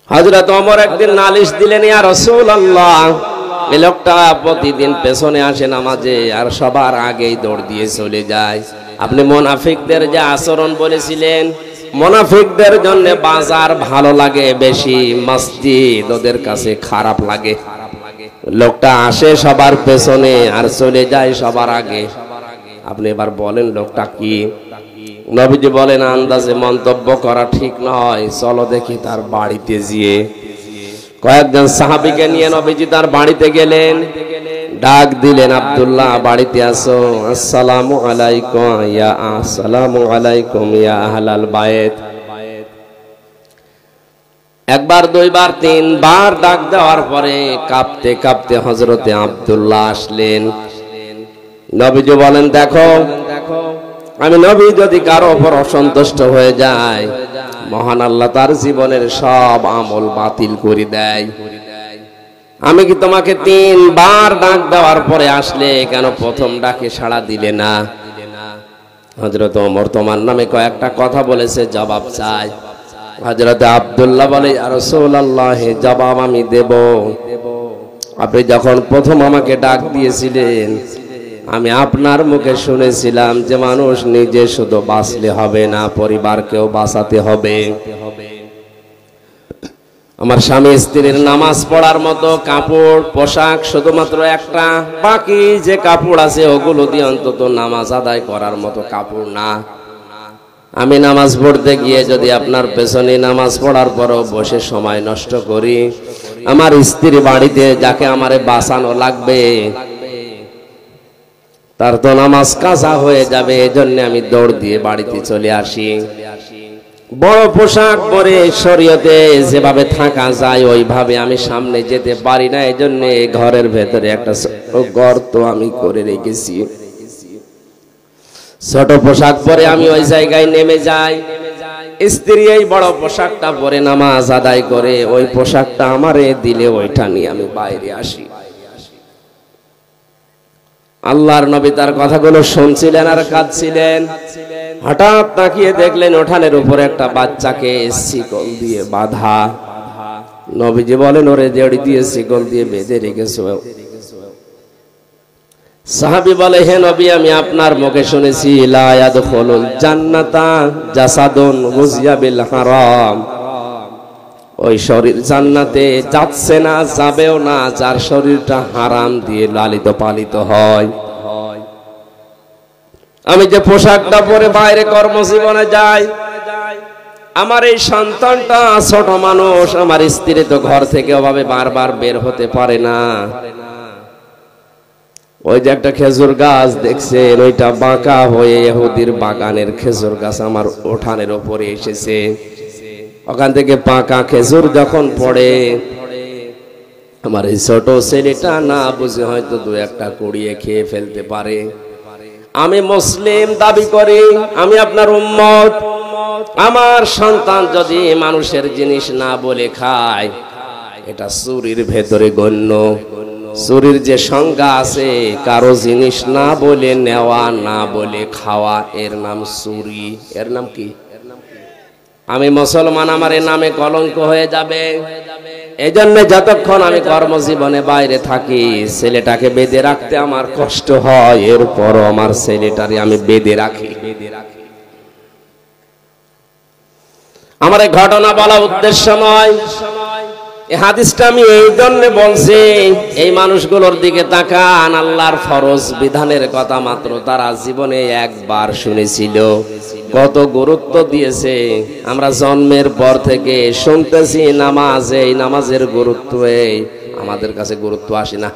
হযরত ওমর একদিন নালিশ দিলেন, ইয়া রাসূলুল্লাহ, এই লোকটা প্রতিদিন পেছনে আসে নামাজে আর সবার আগেই দৌড় দিয়ে চলে যায়। আপনি মুনাফিকদের যে আচরণ বলেছিলেন, মুনাফিকদের জন্য বাজার ভালো লাগে বেশি, মসজিদ ওদের কাছে খারাপ লাগে। লোকটা আসে সবার পেছনে আর চলে যায় সবার আগে। আপনি এবার বলেন লোকটা কি? নবীজি বলেন, আন্দাজে মন্তব্য করা ঠিক নয়, চলো দেখি তার বাড়িতে গিয়ে। কয়েকজন সাহাবীকে নিয়ে নবীজি তার বাড়িতে গেলেন। ডাক দিলেন, আব্দুল্লাহ বাড়িতে আসো। আসসালামু আলাইকুম ইয়া আসসালামু আলাইকুম ইয়া আহলাল বাইত। একবার, দুইবার, তিনবার ডাক দেওয়ার পরে কাঁপতে কাঁপতে হযরতে আব্দুল্লাহ আসলেন। নবীজি বলেন, দেখো, আমি নবী যদি কারো উপর অসন্তুষ্ট হয়ে যায়, মহান আল্লাহ তার জীবনের সব আমল বাতিল করে দেয়। আমি কি তোমাকে 3 বার ডাক দেওয়ার পরে আসলে কেন প্রথম ডাকে সাড়া দিলে না? হযরত ওমর তোমার নামে কয়েকটা কথা বলেছে, জবাব চাই। হযরত আব্দুল্লাহ বলে, ইয়া রাসূলুল্লাহ, জবাব আমি দেব। আপনি যখন প্রথম আমাকে ডাক দিয়েছিলেন, আমি আপনার মুখে শুনেছিলাম যে মানুষ নিজে শুধু বাঁচলে হবে না, পরিবারকেও বাঁচাতে হবে। আমার স্বামী স্ত্রীর নামাজ পড়ার মতো কাপড় পোশাক শুধুমাত্র একটা, বাকি যে কাপড় আছে ওগুলো দিয়ে অন্তত নামাজ আদায় করার মতো কাপড় না। আমি নামাজ পড়তে গিয়ে যদি আপনার পেছনে নামাজ পড়ার পরও বসে সময় নষ্ট করি, আমার স্ত্রী বাড়িতে যাকে আমারে বাঁচানো লাগবে তার তো নামাজ কাজা হয়ে যাবে। এজন্য আমি দৌড় দিয়ে বাড়িতে চলে আসি। বড় পোশাক পরে শরীয়তে যেভাবে থাকা যায় ওইভাবে আমি সামনে যেতে পারি না, এজন্য ঘরের ভেতরে একটা গর্ত আমি করে রেখেছি। ছোট পোশাক পরে আমি ওই জায়গায় নেমে যাই। স্ত্রী এই বড় পোশাকটা পরে নামাজ আদায় করে, ওই পোশাকটা আমারে দিলে ওইটা নিয়ে আমি বাইরে আসি। আল্লাহর নবী তার কথাগুলো শুনছিলেন আর কাঁদছিলেন। হঠাৎ তাকিয়ে দেখলেন উঠানের উপরে একটা বাচ্চাকে শিকল দিয়ে বাঁধা। নবীজি বলেন, ওরে জড়ি দিয়ে শিকল দিয়ে বেঁধে রেখেছো। সাহাবী বলে, হে নবী, আমি আপনার মুখে শুনেছি লা ইয়াদখুলুল জান্নাতা জাসাদুন গুযিয়া বিল হারাম। ওই শরীর জান্নাতে যাচ্ছে না, যাবেও না যার শরীরটা হারাম দিয়ে লালিত পালিত হয়। আমি যে পোশাকটা পরে বাইরে কর্মজীবনে যাই, আমার এই সন্তানটা ছোট মানুষ, আমার স্ত্রী তো ঘর থেকে ওভাবে বারবার বের হতে পারে না। ওই যে একটা খেজুর গাছ দেখছেন, ওইটা বাঁকা হয়ে ইহুদির বাগানের খেজুর গাছ আমার উঠানের উপরে এসেছে। ওখান থেকে পাকা খেজুর যখন পড়ে, আমার এই ছোট ছেলেটা না বুঝে হয়তো 2-1টা কুড়িয়ে খেয়ে ফেলতে পারে। আমি মুসলিম দাবি করি, আমি আপনার উম্মত। আমার সন্তান যদি মানুষের জিনিস না বলে খায়, এটা চুরির ভেতরে গণ্য। চুরির যে সংজ্ঞা আছে, কারো জিনিস না বলে নেওয়া, না বলে খাওয়া, এর নাম চুরি। এর নাম কি? আমি মুসলমান, আমার এ নামে কলঙ্ক হয়ে যাবে। এজন্য যতক্ষণ আমি কর্মজীবনে বাইরে থাকি, ছেলেটাকে বেঁধে রাখতে আমার কষ্ট হয়, এরপরও আমার ছেলেটারে আমি বেঁধে রাখি। আমার এই ঘটনা বলা উদ্দেশ্য নয়, এই হাদিসটা আমি এই জন্য বলছি, এই মানুষগুলোর দিকে তাকান। আল্লাহর ফরজ বিধানের কথা মাত্র তারা জীবনে একবার শুনেছিল, কত গুরুত্ব দিয়েছে। আমরা জন্মের পর থেকে শুনতেছি নামাজ, এই নামাজের গুরুত্ব, এই আমাদের কাছে গুরুত্ব আসে না।